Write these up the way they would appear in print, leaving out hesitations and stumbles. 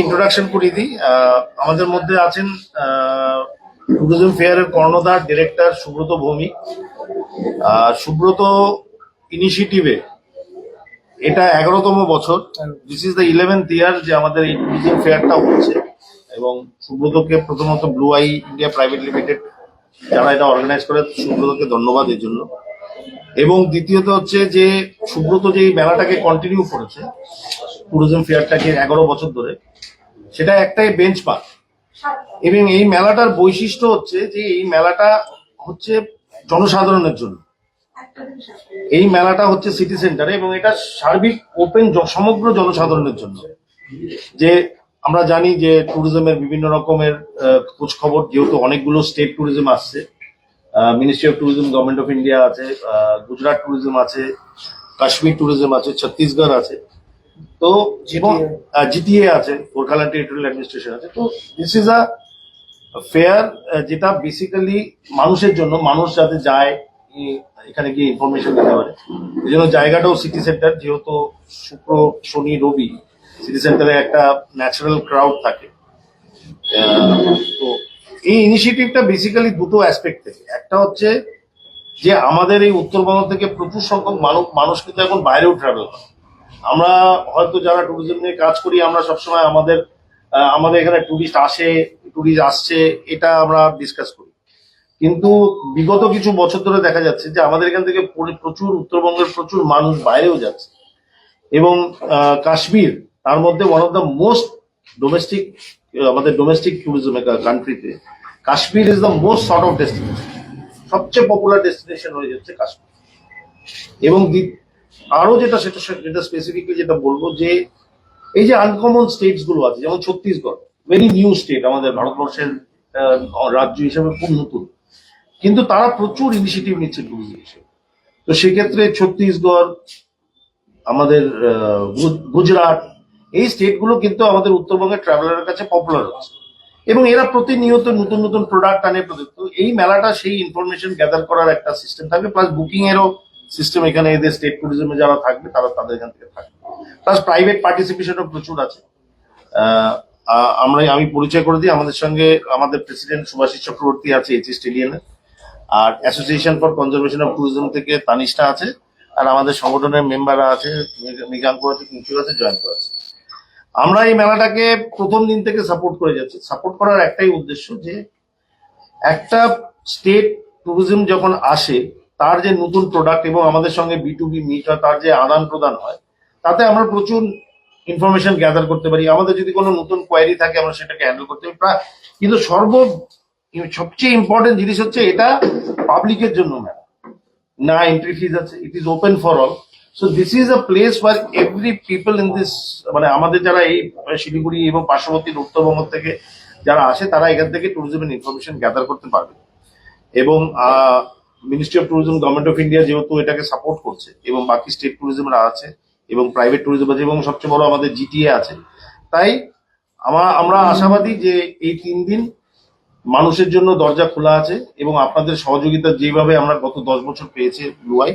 Introduction করিয়ে দিই। আমাদের মধ্যে আছেন ট্যুরিজম ফেয়ারের কর্ণধার ডিরেক্টর সুব্রত ভৌমিক। সুব্রত ইনিশিয়েটিভে এটা 11তম বছর, দিস ইজ দ্য 11th ইয়ার যে আমাদের এই ট্যুরিজম ফেয়ারটা হচ্ছে। এবং সুব্রতকে প্রথমত blue eye India private limited যারা এটা অর্গানাইজ করে, সুব্রতকে ধন্যবাদ এর জন্য। এবং দ্বিতীয়ত হচ্ছে যে সুব্রত যে এই মেলাটাকে কন্টিনিউ করেছে, ট্যুরিজম ফেয়ারটাকে 11 বছর ধরে, সেটা একটাই বেঞ্চমার্ক। এবং এই মেলাটার বৈশিষ্ট্য হচ্ছে যে এই মেলাটা হচ্ছে জনসাধারণের জন্য। এই মেলাটা হচ্ছে সিটি সেন্টারে এবং এটা সার্বিক ওপেন সমগ্র জনসাধারণের জন্য। যে আমরা জানি যে ট্যুরিজমের বিভিন্ন রকমের খোঁজ খবর, যেহেতু অনেকগুলো স্টেট ট্যুরিজম আসছে, ministry of tourism government of India আছে, গুজরাট ট্যুরিজম আছে, কাশ্মীর ট্যুরিজম আছে, ছত্তিশগড় আছে, তো জিটিএ আছে, গোর্খাল্যান্ড টেরিটোরিয়াল অ্যাডমিনিস্ট্রেশন আছে। তো দিস ইজ আ ফেয়ার যেটা বেসিক্যালি মানুষের জন্য, মানুষ যাতে যায় এখানে গিয়ে ইনফরমেশন দিতে পারে। এই জন্য জায়গাটাও সিটি সেন্টার, যেহেতু শুক্র শনি রবি সিটি সেন্টারে একটা ন্যাচারাল ক্রাউড থাকে। তো এই ইনিশিয়েটিভটা বেসিক্যালি দুটো অ্যাসপেক্ট থেকে, একটা হচ্ছে যে আমাদের এই উত্তরবঙ্গ থেকে প্রচুর সংখ্যক মানুষ কিন্তু এখন বাইরেও ট্রাভেল করে। আমরা হয়তো যারা ট্যুরিজম নিয়ে কাজ করি, আমরা সবসময় আমাদের এখানে ট্যুরিস্ট আসছে এটা আমরা ডিসকাস করি। কিন্তু বিগত কিছু বছর ধরে দেখা যাচ্ছে যে আমাদের এখান থেকে প্রচুর উত্তরবঙ্গের প্রচুর মানুষ বাইরেও যাচ্ছে। এবং কাশ্মীর তার মধ্যে one of the most domestic, আমাদের ডোমেস্টিক ট্যুরিজম কান্ট্রিতে Kashmir is the most sort of destination, সবচেয়ে পপুলার ডেস্টিনেশন হয়ে যাচ্ছে কাশ্মীর। এবং আরো যেটা স্পেসিফিকলি যেটা বলবো, যে এই যে আনকমন স্টেটস গুলো আছে, যেমন ছত্তিশগড়, ভেরি নিউ স্টেট, আমাদের ভারতবর্ষের রাজ্য হিসেবে খুব নতুন, কিন্তু তারা প্রচুর ইনিশিয়েটিভ নিচ্ছে ট্যুরিজম হিসেবে। তো সেক্ষেত্রে ছত্তিশগড়, আমাদের গুজরাট, এই স্টেট গুলো কিন্তু আমাদের উত্তরবঙ্গের ট্রাভেলারের কাছে পপুলার হচ্ছে এবং এরা প্রতিনিয়ত নতুন নতুন প্রোডাক্ট আনে। তো এই মেলাটা সেই ইনফরমেশন গ্যাদার করার একটা সিস্টেম থাকবে, প্লাস বুকিং এরও সিস্টেম এখানে এদের স্টেট ট্যুরিজমে যারা থাকবে তারা তাদের এখান থেকে থাকবে, প্লাস প্রাইভেট পার্টিসিপেশনও প্রচুর আছে। আমি পরিচয় করে দিই, আমাদের সঙ্গে আমাদের প্রেসিডেন্ট সুভাষিস চক্রবর্তী আছে এইচএস স্টেডিয়ামের, আর association for conservation of tourism থেকে তানিষ্ঠা আছে, আর আমাদের সংগঠনের মেম্বাররা আছে, মৃগাঙ্ক আছে, কিঞ্চু আছে, জয়ন্ত আছে। আমরা এই মেলাটাকে প্রথম দিন থেকে সাপোর্ট করে যাচ্ছি। সাপোর্ট করার একটাই উদ্দেশ্য, যে একটা স্টেট ট্যুরিজম যখন আসে, তার যে নতুন প্রোডাক্ট এবং আমাদের সঙ্গে B2B মিট হয়, তার যে আদান প্রদান হয়, তাতে আমরা প্রচুর ইনফরমেশন গ্যাদার করতে পারি। আমাদের যদি কোনো নতুন কোয়ারি থাকে আমরা সেটাকে হ্যান্ডেল করতে পারি। কিন্তু সবচেয়ে ইম্পর্টেন্ট জিনিস হচ্ছে এটা পাবলিকের জন্য মেলা, না এন্ট্রি ফিজ আছে, it is open for all. So this is a place where every people in this, মানে আমাদের যারা এই শিলিগুড়ি এবং পার্শ্ববর্তী উত্তরবঙ্গ থেকে যারা আসে, তারা এখান থেকে ট্যুরিজমের ইনফরমেশন গ্যাদার করতে পারবে। এবং ministry of tourism government of India যেহেতু এটাকে সাপোর্ট করছে, এবং বাকি স্টেট ট্যুরিজমের আছে এবং প্রাইভেট ট্যুরিজম আছে, এবং সবচেয়ে বড় আমাদের জিটিএ আছে, তাই আমরা আশাবাদী যে এই 3 দিন মানুষের জন্য দরজা খোলা আছে। এবং আপনাদের সহযোগিতা যেভাবে আমরা গত 10 বছর পেয়েছি ব্লু আই,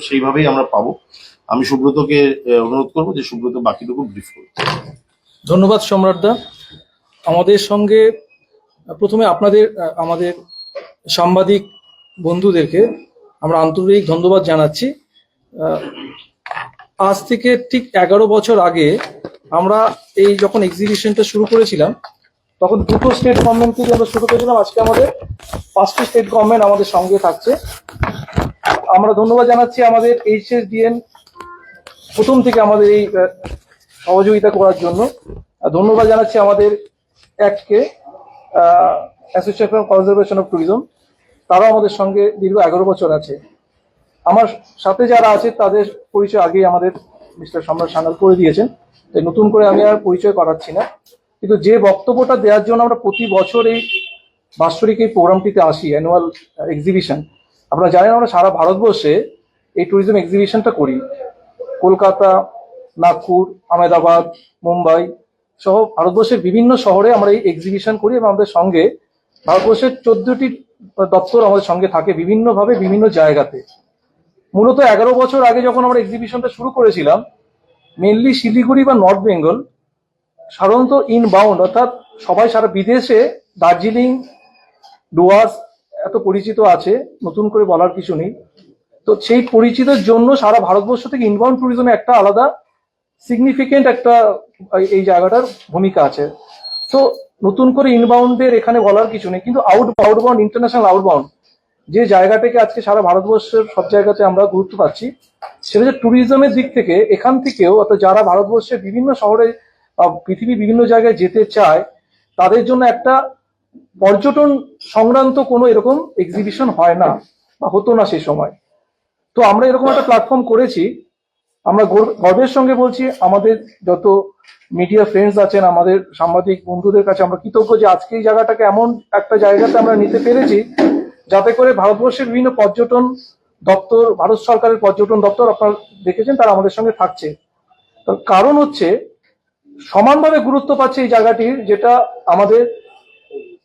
সেইভাবেই আমরা পাবো। আমি সুব্রতকে অনুরোধ করবো যে সুব্রত বাকিটুকু ব্রিফ করবে। ধন্যবাদ সম্রাটদা। আমাদের সঙ্গে প্রথমে আমাদের সাংবাদিক বন্ধুদেরকে আমরা আন্তরিক ধন্যবাদ জানাচ্ছি। আজ থেকে ঠিক 11 বছর আগে আমরা এই যখন এক্সিবিশনটা শুরু করেছিলাম, তখন 2টো স্টেট গভর্নমেন্ট থেকে আমরা শুরু করেছিলাম। আজকে আমাদের 5টি স্টেট গভর্নমেন্ট আমাদের সঙ্গে থাকছে। আমরা ধন্যবাদ জানাচ্ছি আমাদের HSDN প্রথম থেকে আমাদের এই সহযোগিতা করার জন্য। ধন্যবাদ জানাচ্ছি আমাদের অ্যাক্টকে, association for conservation of tourism, তারাও আমাদের সঙ্গে দীর্ঘ 11 বছর আছে। আমার সাথে যারা আছে তাদের পরিচয় আগেই আমাদের মিস্টার সম্রাট সান্যাল করে দিয়েছেন, তাই নতুন করে আমি আর পরিচয় করাচ্ছি না। কিন্তু যে বক্তব্যটা দেওয়ার জন্য আমরা প্রতি বছর এই বাৎসরিক এই প্রোগ্রামটিতে আসি, অ্যানুয়াল এক্সিবিশন, আপনারা জানেন আমরা সারা ভারতবর্ষে এই ট্যুরিজম এক্সিবিশনটা করি। কলকাতা, নাগপুর, আহমেদাবাদ, মুম্বাই সহ ভারতবর্ষের বিভিন্ন শহরে আমরা এই এক্সিবিশন করি, এবং আমাদের সঙ্গে ভারতবর্ষের 14টি দপ্তর আমাদের সঙ্গে থাকে বিভিন্নভাবে বিভিন্ন জায়গাতে। মূলত 11 বছর আগে যখন আমরা এক্সিবিশনটা শুরু করেছিলাম, মেনলি শিলিগুড়ি বা নর্থ বেঙ্গল সাধারণত ইনবাউন্ড অর্থাৎ সবাই সারা বিদেশে দার্জিলিং ডুয়ার্স এত পরিচিত আছে, নতুন করে বলার কিছু নেই। তো সেই পরিচিতির জন্য সারা ভারতবর্ষ থেকে ইনবাউন্ড ট্যুরিজমে একটা আলাদা সিগনিফিকেন্ট একটা এই জায়গাটার ভূমিকা আছে। তো নতুন করে ইনবাউন্ডের এখানে বলার কিছু নেই, কিন্তু আউটবাউন্ড ইন্টারন্যাশনাল আউটবাউন্ড যে জায়গাটাকে আজকে সারা ভারতবর্ষের সব জায়গাতে আমরা গুরুত্ব পাচ্ছি, সেটা যে ট্যুরিজমের দিক থেকে এখান থেকেও অর্থাৎ যারা ভারতবর্ষের বিভিন্ন শহরে পৃথিবীর বিভিন্ন জায়গায় যেতে চায় তাদের জন্য একটা পর্যটন সংক্রান্ত কোনো এরকম এক্সিবিশন হয় না বা হতো না সেই সময়। তো আমরা এরকম একটা প্ল্যাটফর্ম করেছি। আমরা গর্বের সঙ্গে বলছি, আমাদের যত মিডিয়া ফ্রেন্ডস আছেন, আমাদের সাংবাদিক বন্ধুদের কাছে আমরা কৃতজ্ঞ যে আজকে এই জায়গাটাকে এমন একটা জায়গাতে আমরা নিতে পেরেছি যাতে করে ভারতবর্ষের বিভিন্ন পর্যটন দপ্তর, ভারত সরকারের পর্যটন দপ্তর আপনারা দেখেছেন তারা আমাদের সঙ্গে থাকছে। তার কারণ হচ্ছে সমানভাবে গুরুত্ব পাচ্ছে এই জায়গাটির, যেটা আমাদের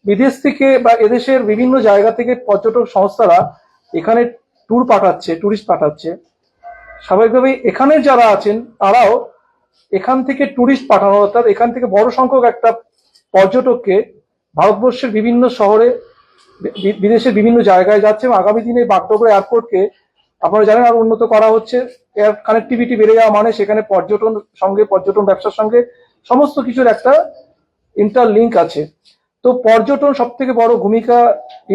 বিদেশ থেকে বা এদেশের বিভিন্ন জায়গা থেকে পর্যটক সংস্থারা এখানে টুরিস্ট পাঠাচ্ছে। স্বাভাবিকভাবেই এখানের যারা আছেন তারাও এখান থেকে টুরিস্ট পাঠানো, অর্থাৎ এখান থেকে বড় সংখ্যক একটা পর্যটককে ভারতবর্ষের বিভিন্ন শহরে বিদেশের বিভিন্ন জায়গায় যাচ্ছে এবং আগামী দিনে বাগডোগরা এয়ারপোর্টকে আপনারা জানেন আরো উন্নত করা হচ্ছে। এয়ার কানেক্টিভিটি বেড়ে যাওয়া মানে সেখানে পর্যটন ব্যবসার সঙ্গে সমস্ত কিছুর একটা ইন্টারলিঙ্ক আছে। তো পর্যটন সব থেকে বড় ভূমিকা,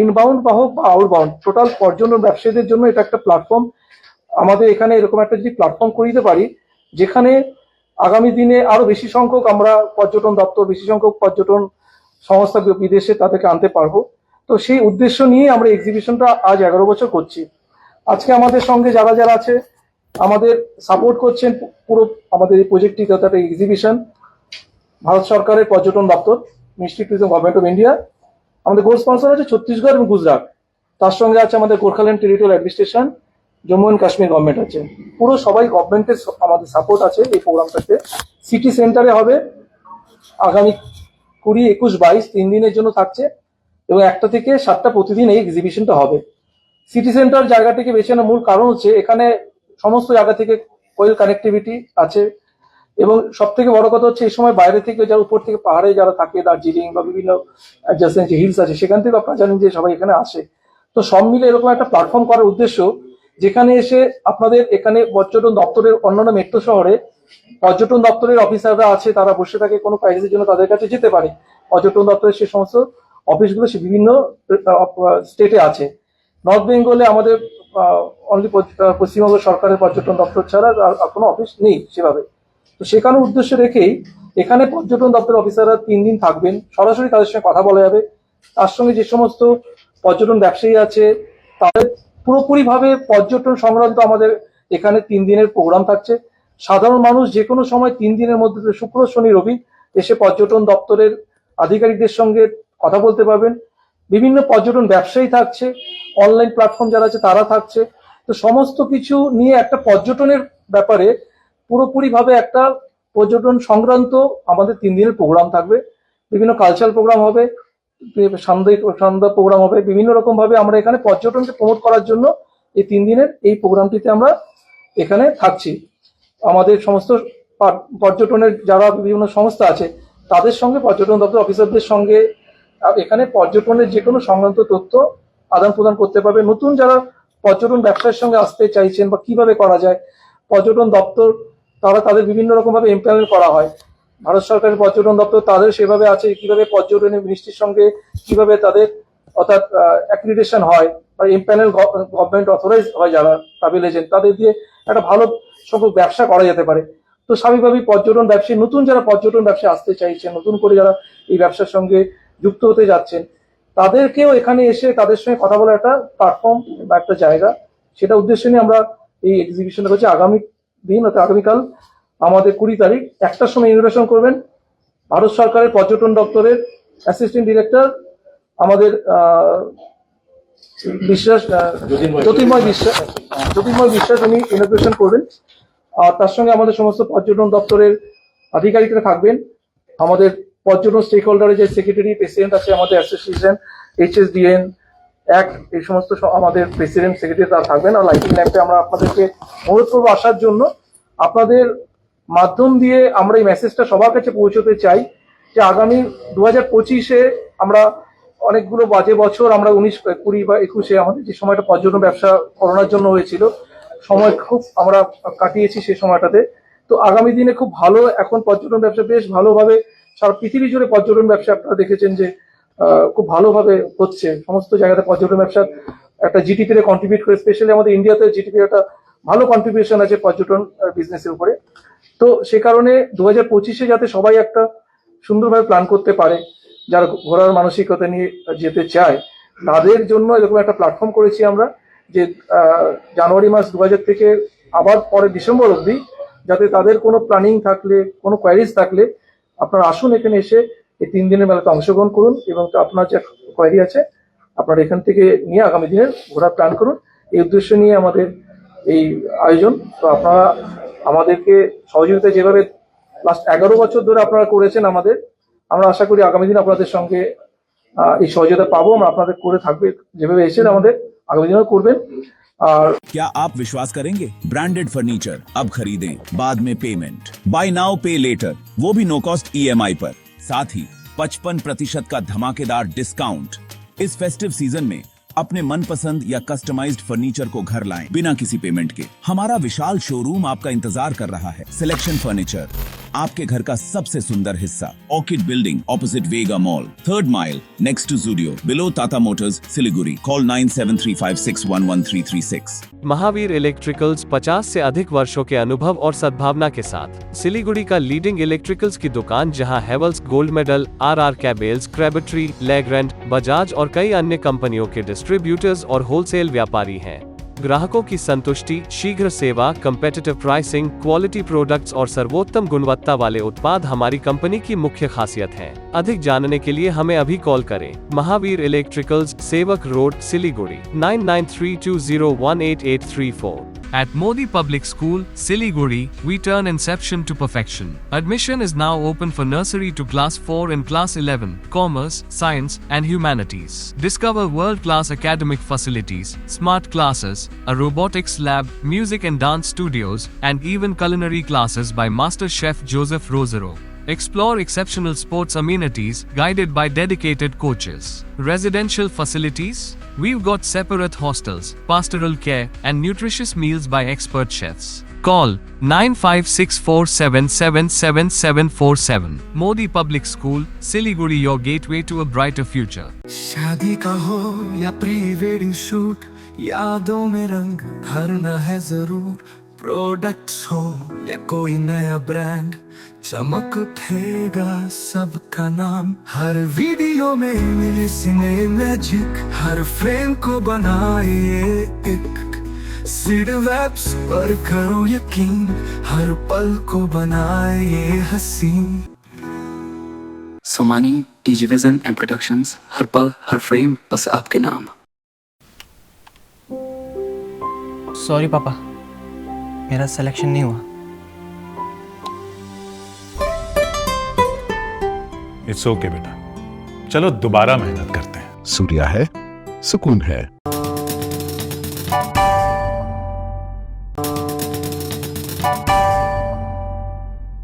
ইনবাউন্ড বা হোক বা আউটবাউন্ড, টোটাল পর্যটন ব্যবসায়ীদের জন্য এটা একটা প্ল্যাটফর্ম। আমাদের এখানে এরকম একটা যদি প্ল্যাটফর্ম করে দিতে পারি যেখানে আগামী দিনে আরো বেশি সংখ্যক আমরা পর্যটন দপ্তর, বেশি সংখ্যক পর্যটন সংস্থা বিদেশে তাদেরকে আনতে পারবো। তো সেই উদ্দেশ্য নিয়ে আমরা এক্সিবিশনটা আজ 11 বছর করছি। আজকে আমাদের সঙ্গে যারা যারা আছে আমাদের সাপোর্ট করছেন পুরো আমাদের এই প্রজেক্টটি, অর্থাৎ এক্সিবিশন, ভারত সরকারের পর্যটন দপ্তর, ministry tourism, government of India. আমাদের গোল স্পন্সর আছে ছত্তিশগড় এবং গুজরাট। তার সঙ্গে আছে আমাদের Gorkhaland territorial administration, Jammu and Kashmir government আছে। পুরো সবাই গভর্নমেন্টের আমাদের সাপোর্ট আছে এই প্রোগ্রামটাতে। সিটি সেন্টারে হবে আগামী 20, 21, 22 3 দিনের জন্য থাকছে এবং 1টা থেকে 7টা প্রতিদিন এই এক্সিবিশনটা হবে। সিটি সেন্টার জায়গাটিকে বেছে নেওয়ার মূল কারণ হচ্ছে এখানে সমস্ত জায়গা থেকে ওয়েল কানেক্টিভিটি আছে এবং সব থেকে বড় কথা হচ্ছে এই সময় বাইরে থেকে যারা উপর থেকে পাহাড়ে যারা থাকে, দার্জিলিং বা বিভিন্ন অ্যাডজাসেন্ট যে হিলস আছে সেখান থেকে আপনারা জানেন যে সবাই এখানে আসে। তো সব মিলে এরকম একটা প্ল্যাটফর্ম করার উদ্দেশ্য যেখানে এসে আপনাদের এখানে পর্যটন দপ্তরের অন্যান্য মেট্রো শহরে পর্যটন দপ্তরের অফিসাররা আছে, তারা বসে থাকে কোনো কাজের জন্য তাদের কাছে যেতে পারে। পর্যটন দপ্তরের সে সমস্ত অফিসগুলো সে বিভিন্ন স্টেটে আছে। নর্থ বেঙ্গলে আমাদের অনলি পশ্চিমবঙ্গ সরকারের পর্যটন দপ্তর ছাড়া আর কোনো অফিস নেই সেভাবে। তো সেখানে উদ্দেশ্য রেখেই এখানে পর্যটন দপ্তরের অফিসাররা 3 দিন থাকবেন, সরাসরি তাদের সঙ্গে কথা বলা যাবে। তার সঙ্গে যে সমস্ত পর্যটন ব্যবসায়ী আছে তাদের পুরোপুরিভাবে পর্যটন সংক্রান্ত আমাদের এখানে 3 দিনের প্রোগ্রাম থাকছে। সাধারণ মানুষ যে কোনো সময় 3 দিনের মধ্যে শুক্র, শনি, রবি এসে পর্যটন দপ্তরের আধিকারিকদের সঙ্গে কথা বলতে পারবেন। বিভিন্ন পর্যটন ব্যবসায়ী থাকছে, অনলাইন প্ল্যাটফর্ম যারা আছে তারা থাকছে। তো সমস্ত কিছু নিয়ে একটা পর্যটনের ব্যাপারে পুরোপুরিভাবে একটা পর্যটন সংক্রান্ত আমাদের 3 দিনের প্রোগ্রাম থাকবে। বিভিন্ন কালচারাল প্রোগ্রাম হবে, সন্ধ্যা প্রোগ্রাম হবে, বিভিন্ন রকম ভাবে আমরা এখানে পর্যটনকে প্রমোট করার জন্য এই 3 দিনের এই প্রোগ্রামটিতে আমরা এখানে থাকছি। আমাদের সমস্ত পর্যটনের যারা বিভিন্ন সংস্থা আছে তাদের সঙ্গে পর্যটন দপ্তর অফিসারদের সঙ্গে এখানে পর্যটনের যে কোনো সংক্রান্ত তথ্য আদান প্রদান করতে পারবে। নতুন যারা পর্যটন ব্যবসার সঙ্গে আসতে চাইছেন বা কিভাবে করা যায়, পর্যটন দপ্তর তারা তাদের বিভিন্ন রকম ভাবে এমপ্লয়মেন্ট করা হয়। ভারত সরকারের পর্যটন দপ্তর তাদের সেভাবে আছে কিভাবে পর্যটনের মিনিস্ট্রির সঙ্গে কিভাবে তাদের অর্থাৎ অ্যাক্রিডিটেশন হয় বা এমপ্যানেল গভর্নমেন্ট অথরাইজ হয় যারা ট্রাভেল এজেন্ট, তাদের দিয়ে একটা ভালো সংখ্যক ব্যবসা করা যেতে পারে। তো স্বাভাবিকভাবেই পর্যটন ব্যবসায়ী নতুন যারা পর্যটন ব্যবসায় আসতে চাইছেন, নতুন করে যারা এই ব্যবসার সঙ্গে যুক্ত হতে যাচ্ছেন, তাদেরকেও এখানে এসে তাদের সঙ্গে কথা বলার একটা প্ল্যাটফর্ম বা একটা জায়গা, সেটা উদ্দেশ্য নিয়ে আমরা এই এক্সিবিশনটা করছি। আগামী দিন অর্থাৎ আগামীকাল আমাদের 20 তারিখ 1টার সময় ইনভিটেশন করবেন ভারত সরকারের পর্যটন দপ্তরের অ্যাসিস্ট্যান্ট ডিরেক্টর আমাদের জ্যোতির্ময় বিশ্বাস উনি ইনভিটেশন করবেন। আর তার সঙ্গে আমাদের সমস্ত পর্যটন দপ্তরের আধিকারিকরা থাকবেন। আমাদের পর্যটন স্টেক হোল্ডারের যে সেক্রেটারি, প্রেসিডেন্ট আছে আমাদের অ্যাসোসিয়েশন, HSDN এই সমস্ত আমাদের প্রেসিডেন্ট, সেক্রেটারি তারা থাকবেন। আর লাইটিং ল্যাম্পে আমরা আপনাদেরকে অনুরোধ করবো আসার জন্য। আপনাদের মাধ্যম দিয়ে আমরা এই মেসেজটা সবার কাছে পৌঁছতে চাই যে আগামী 2025-এ আমরা অনেকগুলো বাজে বছর, আমরা 19, 20 বা 21-এ আমাদের যে সময়টা পর্যটন ব্যবসা করোনার জন্য হয়েছিল, সময় খুব আমরা কাটিয়েছি সেই সময়টাতে। তো আগামী দিনে খুব ভালো, এখন পর্যটন ব্যবসা বেশ ভালোভাবে সারা পৃথিবী জুড়ে পর্যটন ব্যবসা আপনারা দেখেছেন যে খুব ভালোভাবে হচ্ছে। সমস্ত জায়গাতে পর্যটন ব্যবসা একটা জিডিপিতে কন্ট্রিবিউট করে, স্পেশালি আমাদের ইন্ডিয়াতে জিডিপির একটা ভালো কন্ট্রিবিউশন আছে পর্যটন বিজনেসের উপরে। তো সে কারণে 2025-এ যাতে সবাই একটা সুন্দরভাবে প্ল্যান করতে পারে, যারা ঘোরার মানসিকতা নিয়ে যেতে চায় তাদের জন্য এরকম একটা প্ল্যাটফর্ম করেছি আমরা, যে জানুয়ারি মাস 2000 থেকে আবার পরে ডিসেম্বর অবধি যাতে তাদের কোনো প্ল্যানিং থাকলে, কোনো কোয়ারিজ থাকলে আপনারা আসুন, এখানে এসে এই 3 দিনের মেলাতে অংশগ্রহণ করুন এবং আপনার যে কোয়ারি আছে আপনারা এখান থেকে নিয়ে আগামী দিনের ঘোরার প্ল্যান করুন। এই উদ্দেশ্য নিয়ে আমাদের এই আয়োজন। তো আপনারা আমাদেরকে সহযোগিতা যেভাবে লাস্ট 11 বছর ধরে আপনারা করেছেন আমাদের, আমরা আশা করি আগামী দিন আপনাদের সঙ্গে এই সহযোগিতা পাবো। আমরা আপনাদের করে থাকবে, যেভাবে এসেছেন আমাদের আগামী দিনেও করবেন। और क्या आप विश्वास करेंगे? ब्रांडेड फर्नीचर अब खरीदें, बाद में पेमेंट, बाय नाउ पे लेटर, वो भी नो कॉस्ट EMI पर, साथ ही 55% का धमाकेदार डिस्काउंट। इस फेस्टिव सीजन में अपने मनपसंद या कस्टमाइज्ड फर्नीचर को घर लाएं बिना किसी पेमेंट के। हमारा विशाल शोरूम आपका इंतजार कर रहा है। सिलेक्शन फर्नीचर, आपके घर का सबसे सुंदर हिस्सा, orchid building opposite Vega mall, 3rd mile next to Zudio, below Tata motors, Siliguri. Call 9735611336। Mahavir electricals 50 से अधिक वर्षों के अनुभव और सद्भावना के साथ सिलीगुड़ी का लीडिंग इलेक्ट्रिकल्स की दुकान, जहां Havells gold medal, RR cables, Crabtree, Legrand, Bajaj और कई अन्य कंपनियों के डिस्ट्रीब्यूटर्स और होलसेल व्यापारी हैं। ग्राहकों की संतुष्टि, शीघ्र सेवा, कम्पेटिटिव प्राइसिंग, क्वालिटी प्रोडक्ट्स और सर्वोत्तम गुणवत्ता वाले उत्पाद हमारी कंपनी की मुख्य खासियत हैं। अधिक जानने के लिए हमें अभी कॉल करें। महावीर इलेक्ट्रिकल्स, सेवक road, Siliguri, 9932018834। At Modi Public School, Siliguri, we turn inception to perfection. Admission is now open for nursery to class 4 and class 11, commerce, science, and humanities. Discover world-class academic facilities, smart classes, a robotics lab, music and dance studios, and even culinary classes by Master Chef Joseph Rosero. Explore exceptional sports amenities guided by dedicated coaches. Residential facilities? We've got separate hostels, pastoral care, and nutritious meals by expert chefs. Call 9564777747. Modi Public School, Siliguri, your gateway to a brighter future. शादी का हो या pre wedding shoot, यादों में रंग भरना है जरूर। प्रोडक्ट्स हो या कोई नया ब्रांड, चमक उठेगा सबका नाम। हर वीडियो में मिले सिने मैजिक, हर फ्रेम को बनाए एक सीड वेब्स पर करो यकीन, हर पल को बनाए ये हसीन। सोमानी डिजिविजन एंड प्रोडक्शंस, हर पल हर फ्रेम बस आपके नाम। सॉरी पापा, मेरा सिलेक्शन नहीं हुआ। इट्स ओके बेटा, चलो दोबारा मेहनत करते हैं। सूर्या है, सुकून है।